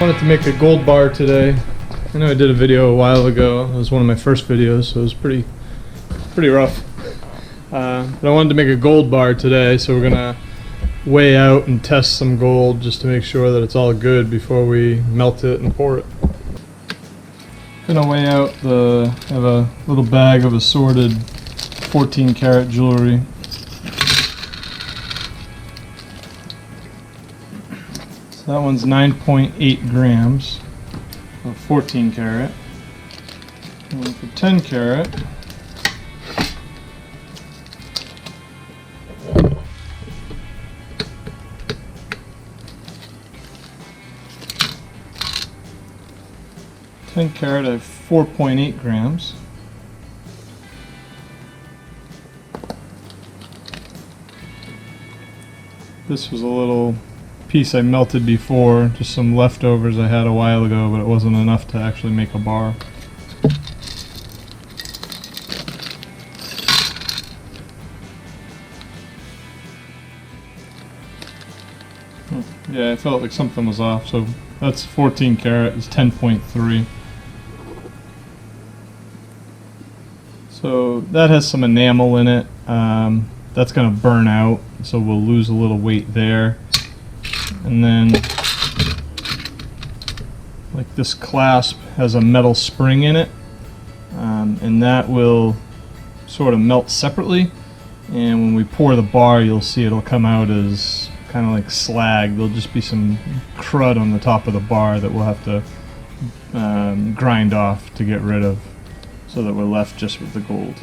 Wanted to make a gold bar today. I know I did a video a while ago. It was one of my first videos, so it was pretty rough. But I wanted to make a gold bar today, so we're gonna weigh out and test some gold just to make sure that it's all good before we melt it and pour it. Gonna weigh out I have a little bag of assorted 14 karat jewelry. So that one's 9.8 grams of 14 karat. And for 10 karat, I have 4.8 grams. This was a little piece I melted before, just some leftovers I had a while ago, but it wasn't enough to actually make a bar. Yeah, I felt like something was off, so that's 14 karat, it's 10.3. So that has some enamel in it. That's going to burn out, so we'll lose a little weight there. And then, like this clasp has a metal spring in it, and that will sort of melt separately. And when we pour the bar, you'll see it'll come out as kind of like slag. There'll just be some crud on the top of the bar that we'll have to grind off to get rid of, so that we're left just with the gold.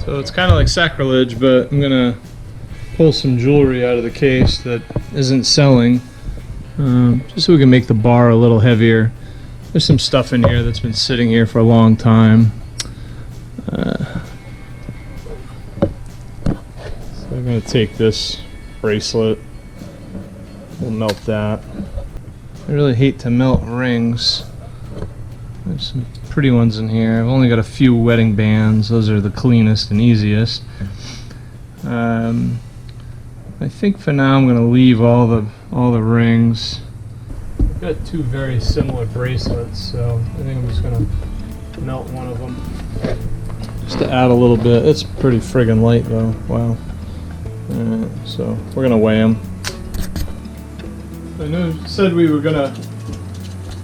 So it's kind of like sacrilege, but I'm gonna pull some jewelry out of the case that isn't selling, just so we can make the bar a little heavier. There's some stuff in here that's been sitting here for a long time. So I'm gonna take this bracelet, we'll melt that. I really hate to melt rings. There's some pretty ones in here. I've only got a few wedding bands. Those are the cleanest and easiest. I think for now I'm going to leave all the rings. I've got two very similar bracelets, so I think I'm just going to melt one of them. Just to add a little bit. It's pretty friggin' light though. Wow. So we're going to weigh them. I know I said we were going to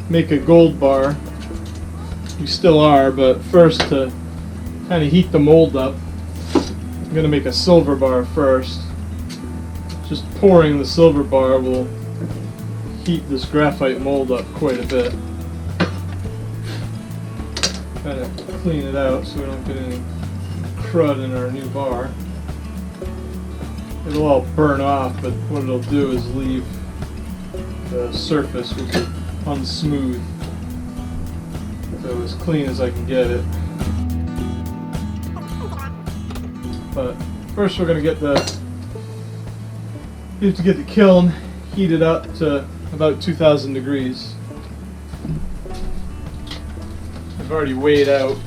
make a gold bar. We still are, but first, to kind of heat the mold up, I'm going to make a silver bar first. Just pouring the silver bar will heat this graphite mold up quite a bit. Kind of clean it out so we don't get any crud in our new bar. It'll all burn off, but what it'll do is leave the surface will be unsmooth. So as clean as I can get it. But first we're going to get the kiln heated up to about 2,000 degrees. I've already weighed out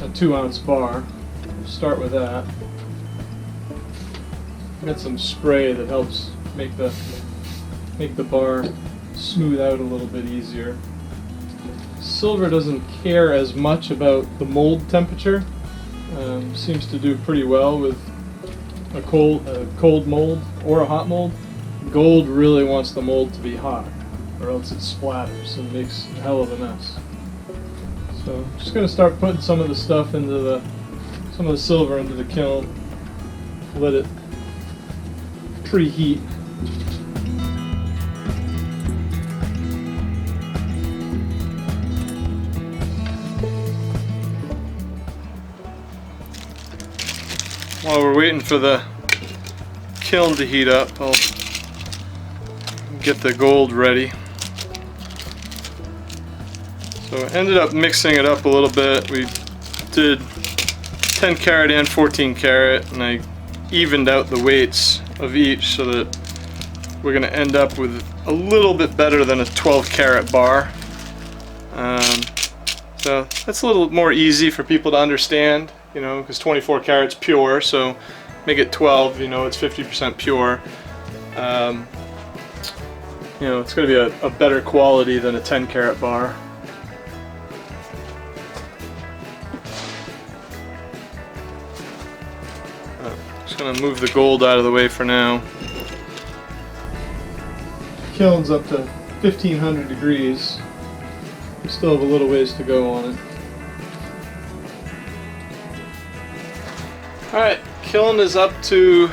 a 2-ounce bar. We'll start with that. Got some spray that helps make the bar smooth out a little bit easier. Silver doesn't care as much about the mold temperature. Seems to do pretty well with a cold mold or a hot mold. Gold really wants the mold to be hot, or else it splatters and makes a hell of a mess. So I'm just going to start putting some of the stuff into some of the silver into the kiln. Let it preheat. While we're waiting for the kiln to heat up, I'll get the gold ready. So I ended up mixing it up a little bit. We did 10 karat and 14 karat, and I evened out the weights of each so that we're going to end up with a little bit better than a 12 karat bar. So that's a little more easy for people to understand, you know, because 24 karat's pure, so make it 12, you know, it's 50% pure. You know, it's going to be a better quality than a 10 karat bar. Just going to move the gold out of the way for now. Kiln's up to 1500 degrees. We still have a little ways to go on it. Alright, kiln is up to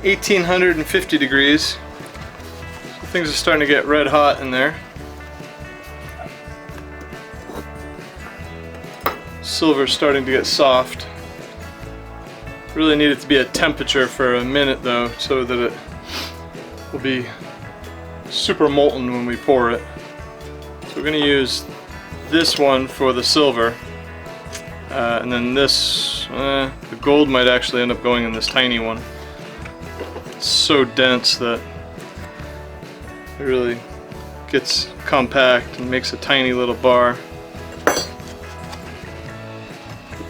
1850 degrees. So things are starting to get red hot in there. Silver's starting to get soft. Really need it to be at temperature for a minute though, so that it will be super molten when we pour it. So we're going to use this one for the silver, and then this, the gold might actually end up going in this tiny one. It's so dense that it really gets compact and makes a tiny little bar.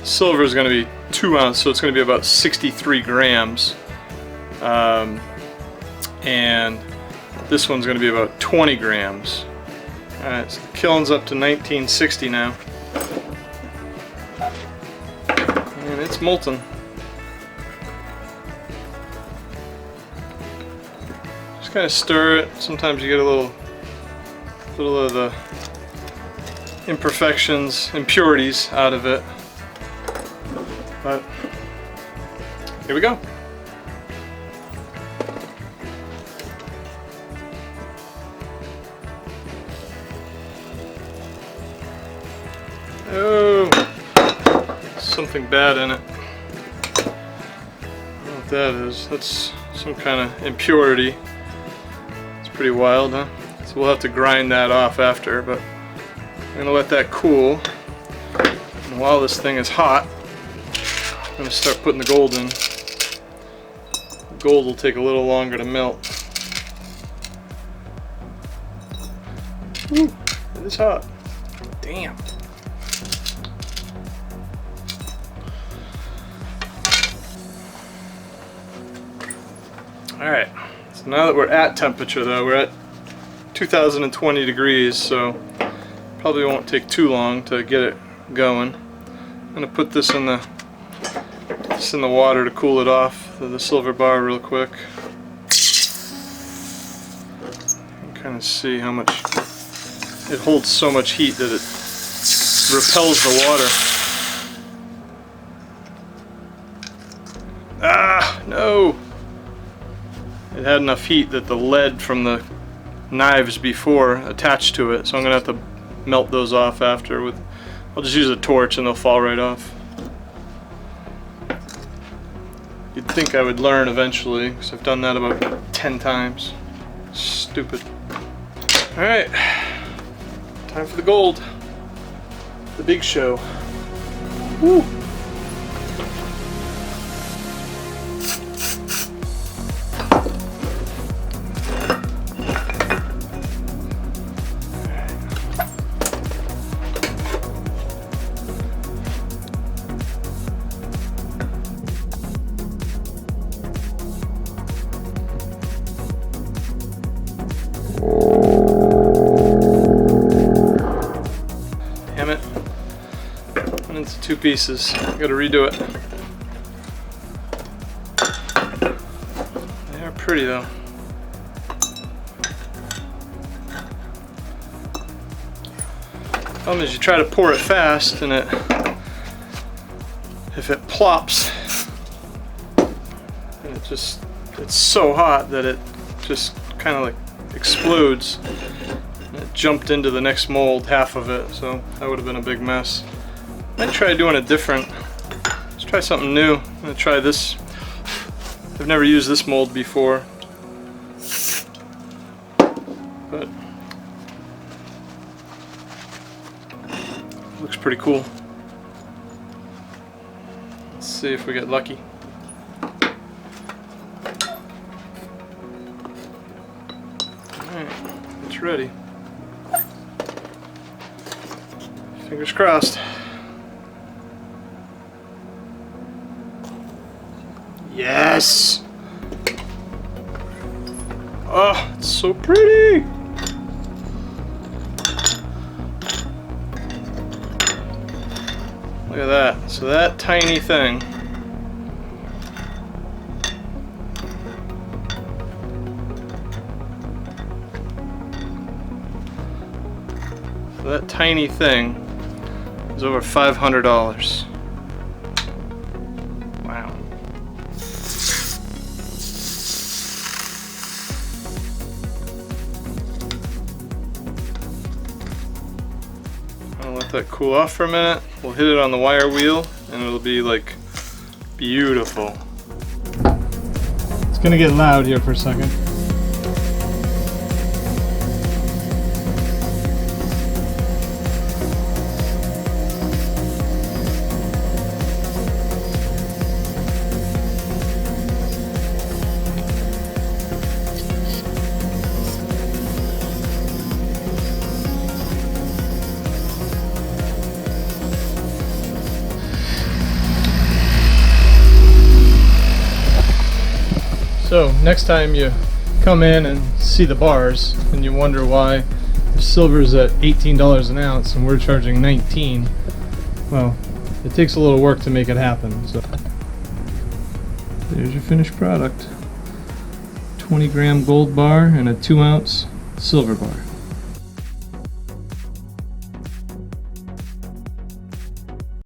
Silver is going to be 2 ounce, so it's going to be about 63 grams. And this one's going to be about 20 grams. Alright, so the kiln's up to 1960 now. And it's molten. Just kind of stir it. Sometimes you get a little of the imperfections, impurities out of it. But here we go. Oh, something bad in it. I don't know what that is. That's some kind of impurity. It's pretty wild, huh? So we'll have to grind that off after, but I'm going to let that cool. And while this thing is hot, I'm going to start putting the gold in. The gold will take a little longer to melt. Ooh, it is hot. Damn. Alright, so now that we're at temperature though, we're at 2020 degrees, so probably won't take too long to get it going. I'm going to put this in the water to cool it off, the silver bar, real quick. You can kind of see how much it holds, so much heat that it repels the water. Ah, no! It had enough heat that the lead from the knives before attached to it, so I'm gonna have to melt those off after with. I'll just use a torch and they'll fall right off. You'd think I would learn eventually, because I've done that about 10 times. Stupid. Alright, time for the gold. The big show. Woo! Damn it. Went into 2 pieces. Gotta redo it. They are pretty though. Problem is you try to pour it fast and if it plops, and it's so hot that it just kind of like explodes. It jumped into the next mold, half of it, so that would have been a big mess. Might try doing it different. Let's try something new. I'm gonna try this. I've never used this mold before, but it looks pretty cool. Let's see if we get lucky. Alright, it's ready. Fingers crossed. Yes! Oh, it's so pretty! Look at that. So that tiny thing. So that tiny thing is over $500. Wow. I'll let that cool off for a minute. We'll hit it on the wire wheel and it'll be like beautiful. It's gonna get loud here for a second. So next time you come in and see the bars and you wonder why the silver's at $18 an ounce and we're charging $19, well, it takes a little work to make it happen. So there's your finished product. 20 gram gold bar and a 2 ounce silver bar.